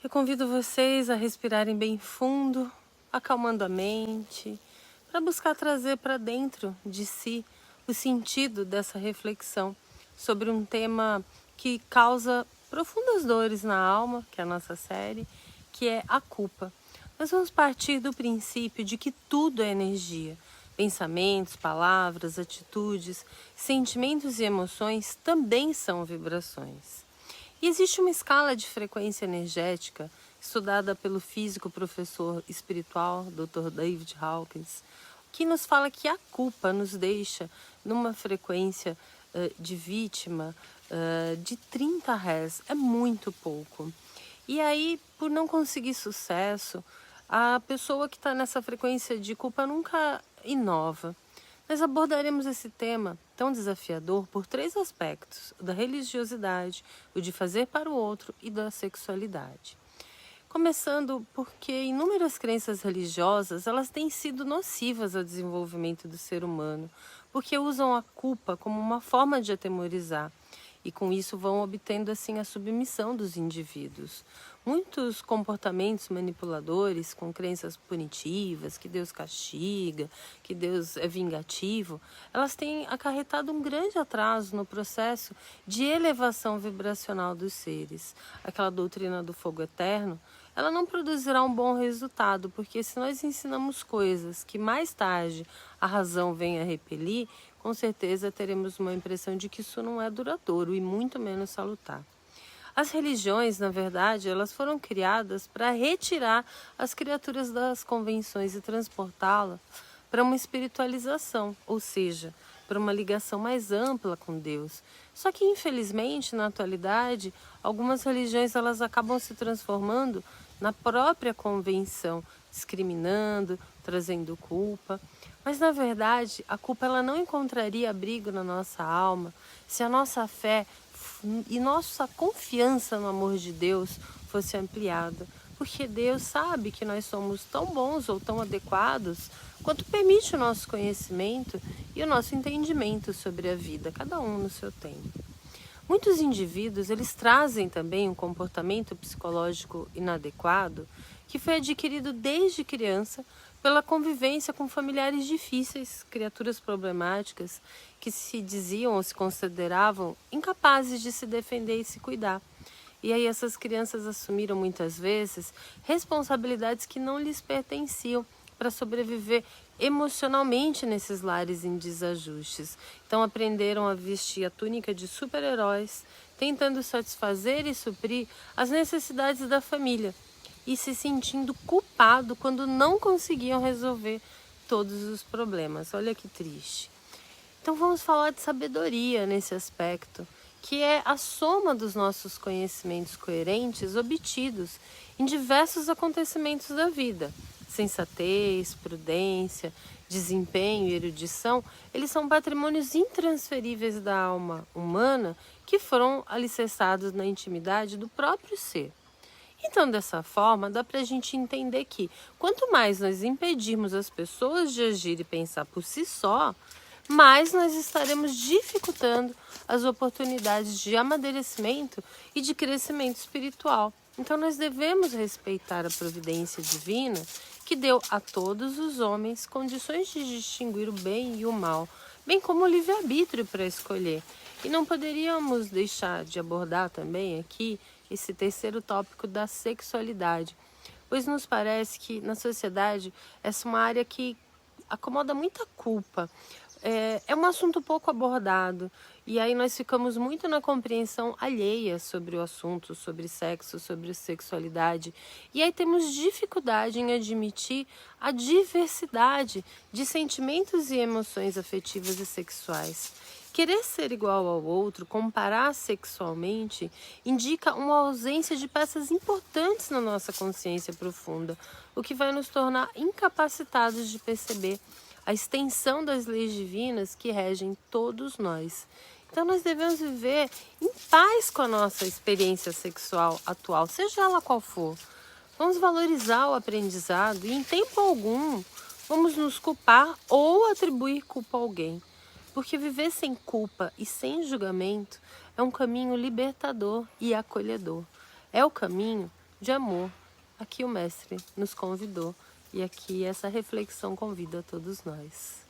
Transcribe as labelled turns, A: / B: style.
A: Eu convido vocês a respirarem bem fundo, acalmando a mente, para buscar trazer para dentro de si o sentido dessa reflexão sobre um tema que causa profundas dores na alma, que é a nossa série, que é a culpa. Nós vamos partir do princípio de que tudo é energia. Pensamentos, palavras, atitudes, sentimentos e emoções também são vibrações. E existe uma escala de frequência energética estudada pelo físico professor espiritual Dr. David Hawkins, que nos fala que a culpa nos deixa numa frequência de vítima de 30 Hz. É muito pouco. E aí, por não conseguir sucesso, a pessoa que está nessa frequência de culpa nunca inova. Nós abordaremos esse tema tão desafiador por 3 aspectos: o da religiosidade, o de fazer para o outro e da sexualidade. Começando porque inúmeras crenças religiosas, elas têm sido nocivas ao desenvolvimento do ser humano, porque usam a culpa como uma forma de atemorizar, e com isso vão obtendo assim a submissão dos indivíduos. Muitos comportamentos manipuladores, com crenças punitivas, que Deus castiga, que Deus é vingativo, elas têm acarretado um grande atraso no processo de elevação vibracional dos seres. Aquela doutrina do fogo eterno, ela não produzirá um bom resultado, porque se nós ensinamos coisas que mais tarde a razão vem a repelir, com certeza teremos uma impressão de que isso não é duradouro e muito menos salutar. As religiões, na verdade, elas foram criadas para retirar as criaturas das convenções e transportá-las para uma espiritualização, ou seja, para uma ligação mais ampla com Deus. Só que, infelizmente, na atualidade, algumas religiões elas acabam se transformando na própria convenção, discriminando, trazendo culpa. Mas, na verdade, a culpa ela não encontraria abrigo na nossa alma se a nossa fé e nossa confiança no amor de Deus fosse ampliada. Porque Deus sabe que nós somos tão bons ou tão adequados quanto permite o nosso conhecimento e o nosso entendimento sobre a vida, cada um no seu tempo. Muitos indivíduos, eles trazem também um comportamento psicológico inadequado que foi adquirido desde criança pela convivência com familiares difíceis, criaturas problemáticas que se diziam ou se consideravam incapazes de se defender e se cuidar. E aí essas crianças assumiram muitas vezes responsabilidades que não lhes pertenciam para sobreviver emocionalmente nesses lares em desajustes. Então aprenderam a vestir a túnica de super-heróis, tentando satisfazer e suprir as necessidades da família e se sentindo culpado quando não conseguiam resolver todos os problemas. Olha que triste. Então vamos falar de sabedoria nesse aspecto, que é a soma dos nossos conhecimentos coerentes obtidos em diversos acontecimentos da vida. Sensatez, prudência, desempenho e erudição, eles são patrimônios intransferíveis da alma humana que foram alicerçados na intimidade do próprio ser. Então, dessa forma, dá para a gente entender que quanto mais nós impedirmos as pessoas de agir e pensar por si só, mais nós estaremos dificultando as oportunidades de amadurecimento e de crescimento espiritual. Então, nós devemos respeitar a providência divina que deu a todos os homens condições de distinguir o bem e o mal, bem como o livre-arbítrio para escolher. E não poderíamos deixar de abordar também aqui esse terceiro tópico da sexualidade, pois nos parece que na sociedade essa é uma área que acomoda muita culpa. É um assunto pouco abordado e aí nós ficamos muito na compreensão alheia sobre o assunto, sobre sexo, sobre sexualidade, e aí temos dificuldade em admitir a diversidade de sentimentos e emoções afetivas e sexuais. Querer ser igual ao outro, comparar sexualmente, indica uma ausência de peças importantes na nossa consciência profunda, o que vai nos tornar incapacitados de perceber a extensão das leis divinas que regem todos nós. Então nós devemos viver em paz com a nossa experiência sexual atual, seja ela qual for. Vamos valorizar o aprendizado e em tempo algum vamos nos culpar ou atribuir culpa a alguém. Porque viver sem culpa e sem julgamento é um caminho libertador e acolhedor. É o caminho de amor a que o Mestre nos convidou e a que essa reflexão convida a todos nós.